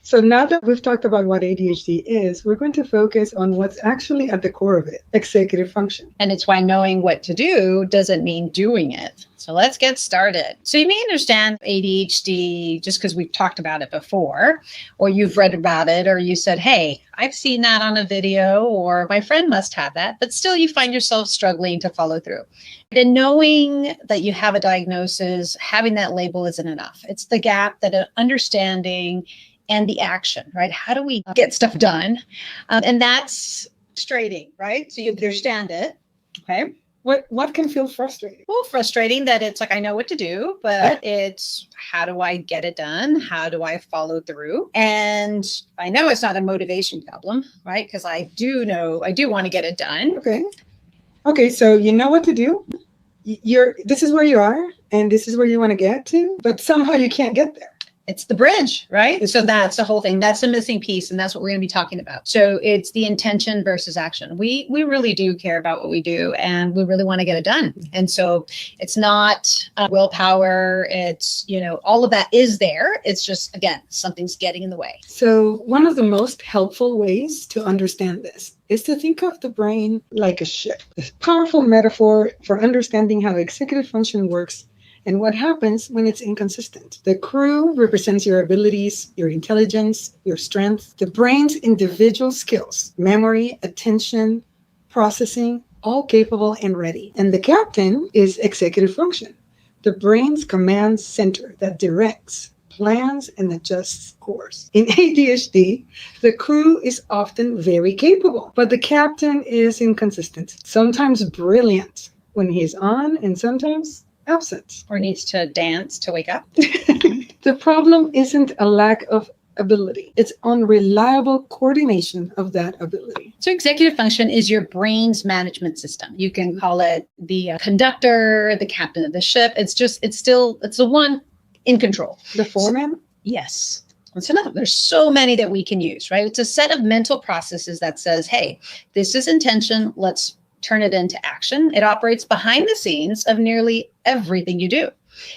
So now that we've talked about what ADHD is, we're going to focus on what's actually at the core of it, executive function. And it's why knowing what to do doesn't mean doing it. So let's get started. So you may understand ADHD just because we've talked about it before, or you've read about it, or you said, hey, I've seen that on a video, or my friend must have that, but still you find yourself struggling to follow through. And knowing that you have a diagnosis, having that label isn't enough. It's the gap that understanding and the action, right? How do we get stuff done? And that's frustrating, right? So you understand it, okay? What can feel frustrating? Well, frustrating that it's like, I know what to do, but it's how do I get it done? How do I follow through? And I know it's not a motivation problem, right? Because I do want to get it done. Okay, so you know what to do. This is where you are, and this is where you want to get to, but somehow you can't get there. It's the bridge, right? So that's the whole thing. That's the missing piece. And that's what we're going to be talking about. So it's the intention versus action. We really do care about what we do, and we really want to get it done. And so it's not willpower. It's, all of that is there. It's just, again, something's getting in the way. So one of the most helpful ways to understand this is to think of the brain like a ship. A powerful metaphor for understanding how executive function works and what happens when it's inconsistent. The crew represents your abilities, your intelligence, your strength, the brain's individual skills, memory, attention, processing, all capable and ready. And the captain is executive function, the brain's command center that directs, plans, and adjusts course. In ADHD, the crew is often very capable, but the captain is inconsistent, sometimes brilliant when he's on and sometimes absent. Or needs to dance to wake up. The problem isn't a lack of ability. It's unreliable coordination of that ability. So executive function is your brain's management system. You can call it the conductor, the captain of the ship. It's the one in control. The foreman? Yes. It's enough. There's so many that we can use, right? It's a set of mental processes that says, hey, this is intention. Let's turn it into action. It operates behind the scenes of nearly everything you do.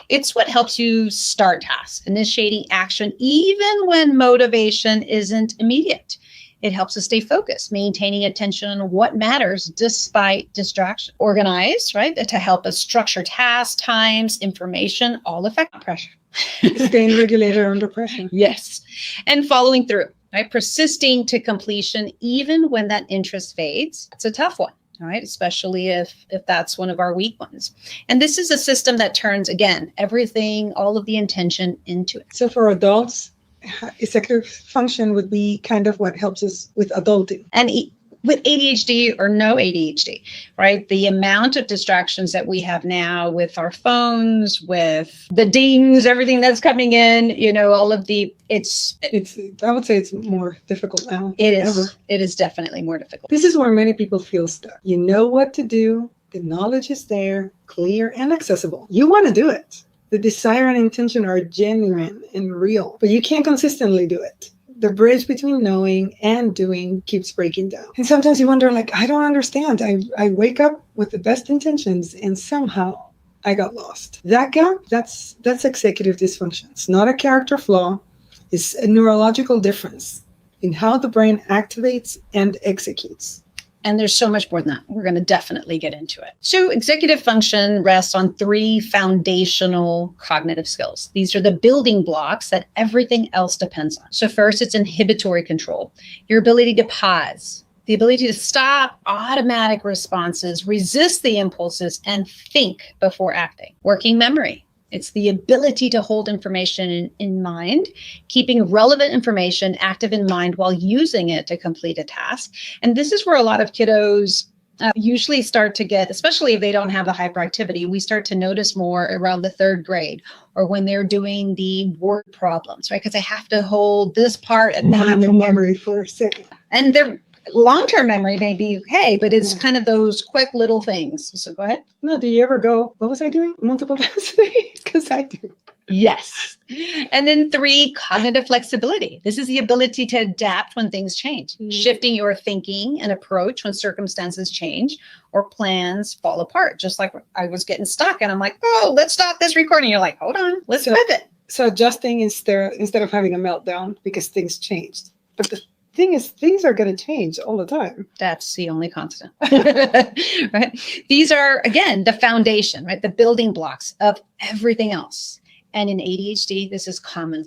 It's what helps you start tasks, initiating action, even when motivation isn't immediate. It helps us stay focused, maintaining attention on what matters despite distraction. Organize, right? To help us structure tasks, times, information, all affect pressure. Staying regulated under pressure. Yes. And following through, right? Persisting to completion, even when that interest fades. It's a tough one. All right, especially if that's one of our weak ones. And this is a system that turns, again, everything, all of the intention into it. So for adults, executive function would be kind of what helps us with adulting. And with ADHD or no ADHD, right? The amount of distractions that we have now with our phones, with the dings, everything that's coming in, all of the, I would say it's more difficult now. It is definitely more difficult. This is where many people feel stuck. You know what to do. The knowledge is there, clear and accessible. You want to do it. The desire and intention are genuine and real, but you can't consistently do it. The bridge between knowing and doing keeps breaking down. And sometimes you wonder, I don't understand. I wake up with the best intentions and somehow I got lost. That gap, that's executive dysfunction. It's not a character flaw. It's a neurological difference in how the brain activates and executes. And there's so much more than that. We're going to definitely get into it. So executive function rests on 3 foundational cognitive skills. These are the building blocks that everything else depends on. So first, it's inhibitory control, your ability to pause, the ability to stop automatic responses, resist the impulses, and think before acting. Working memory. It's the ability to hold information in mind, keeping relevant information active in mind while using it to complete a task. And this is where a lot of kiddos usually start to get, especially if they don't have the hyperactivity, we start to notice more around the 3rd grade or when they're doing the word problems, right? Because I have to hold this part and that memory for a second. And they're long-term memory may be okay, but it's kind of those quick little things. So go ahead. No, do you ever go, what was I doing? Multiple times? Because I do. Yes. And then 3, cognitive flexibility. This is the ability to adapt when things change, shifting your thinking and approach when circumstances change or plans fall apart. Just like I was getting stuck and I'm like, oh, let's stop this recording. You're like, hold on, let's pivot. So adjusting instead of having a meltdown because things changed. But the thing is, things are going to change all the time. That's the only constant, right? These are, again, the foundation, right? The building blocks of everything else. And in ADHD, this is common